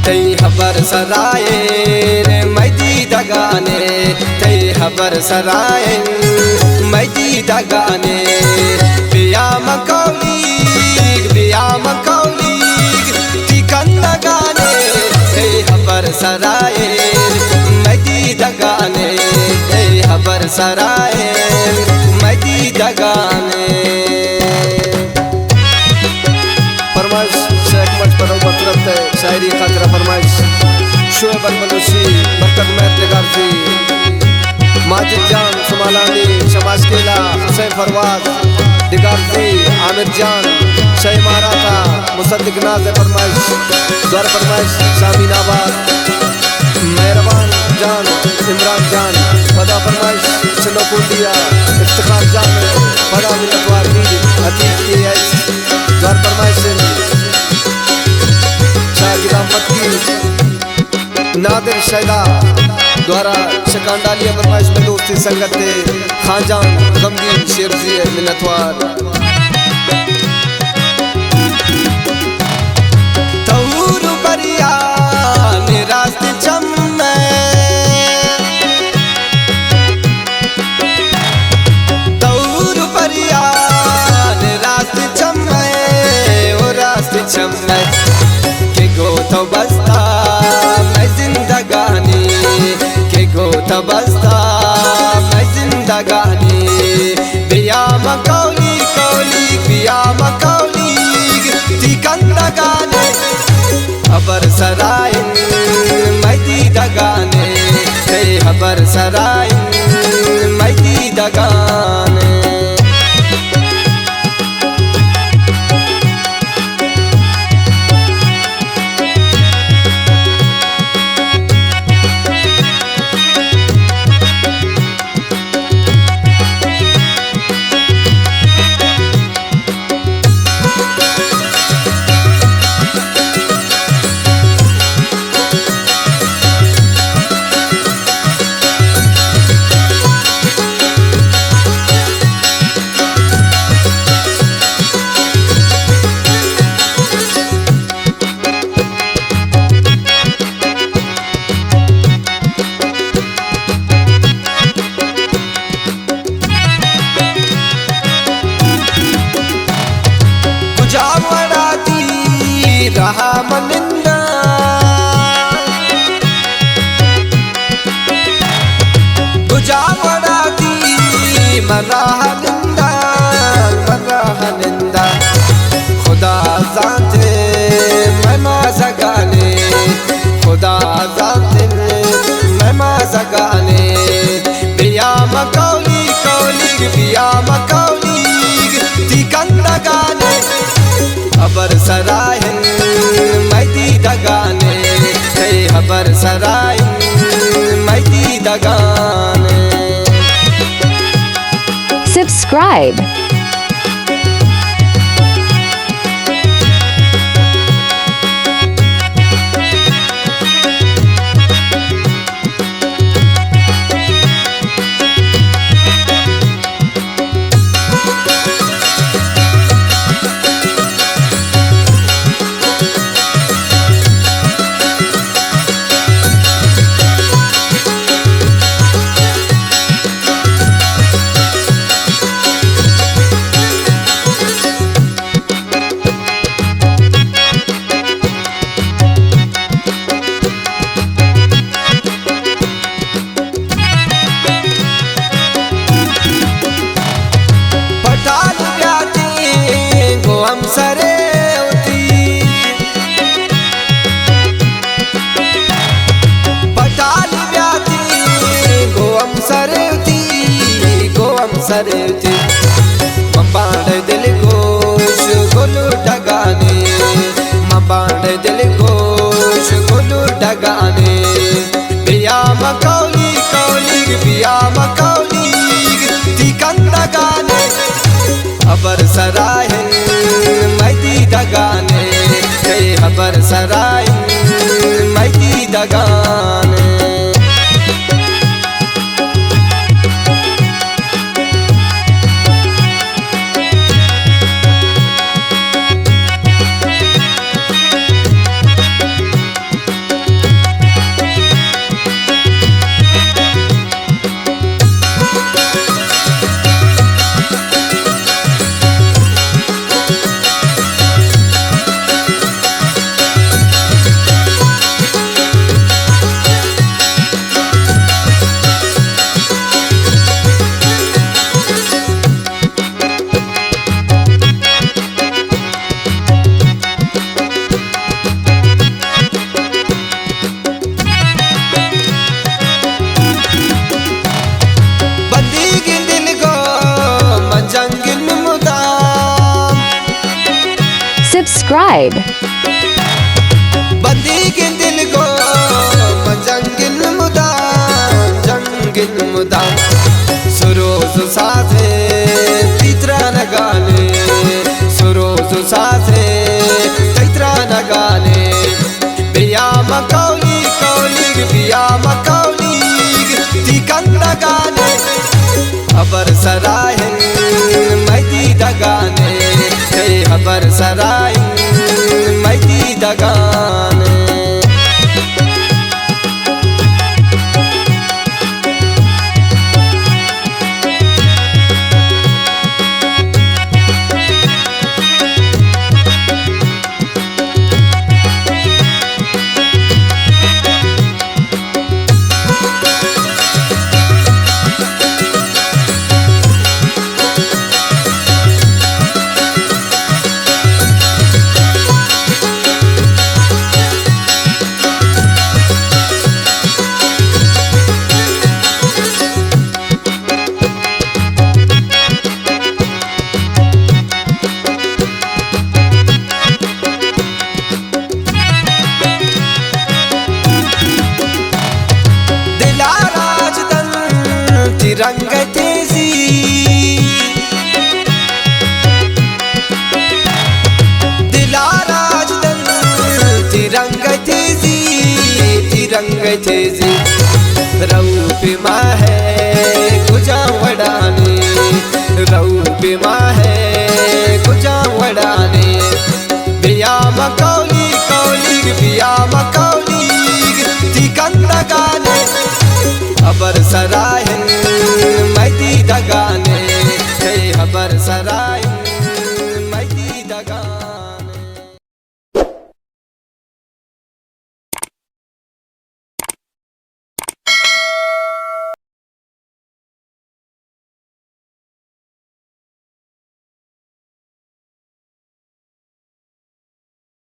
तई हबर सराय रे मैदी दगाने तई हबर सराय मैदी दगाने बिया मकौली टिकन दगाने तई हबर सराय मैदी दगाने तई हबर सराय मैदी दगाने फरमाइश शेख मच पर बतरत शायरी खतरा फरमाइश शोएब अलमनूसी बरकत महर निगारजी माजिद जान सुमालानी शमाश केला हुसैन फरवाद निगारजी आमिर जान शय माराथा मुसद्दिक नाज़ फरमाइश द्वार फरमाइश शामीन आबाद मेहरबान जान इमरान जान पदा फरमाइश चलोपुटिया इफ्तिखार जान पदा मिलतवार दी अतीक के द्वार फरमाइश नादिर शैदा द्वारा शकांडालिया फरमाइश में दोस्ती संगत खानजान गमगीन शेरजी मिन्नतवार तऊर बरिया निरास्त चम्मे तऊर बरिया निरास्त चम्मे ओ रास्त चम्मे के गो तो बस्ता मैं जिंदगानी के गो तो बस्ता मैं जिंदगानी बिया मकौली तिकंदगाने हबर सराय मैदी दगाने हबर सराय मैदी दगाने रहा मनिंदा बुझावड़ा दी मराहनिंदा खुदा जाते मैं माज़गाने खुदा जाते मैं माज़गाने बिया मकौली तिकंदगाने हबर सराय मैदी दगाने हबर सराय मैदी दगाने Subscribe. सरेती मबाड़ दिल गोश गोलू डगाने मबाड़ दिल गोश गोलू डगाने बिया मकौली खबर सराय मैती दगाने Subscribe. बंदी के दिल को जंगिल मुदा सुरोज साथे तित्रा न गाने सुरोज साथे तित्रा न गाने बिया मकौली कौली बिया मकौली तिकंद गाने खबर सराय मैती दगाने खबर सराय मैती दगाने रंग तेजी दिलाराज तिरंग तेजी तिरंग तेजी रऊप माँ है गुजा वडाने रऊप माँ है गुजा वडाने बिया मकौली कौली बिया मकौली तिकंद गाने खबर सराय मैती दगाने खबर सराय मैती दगाने।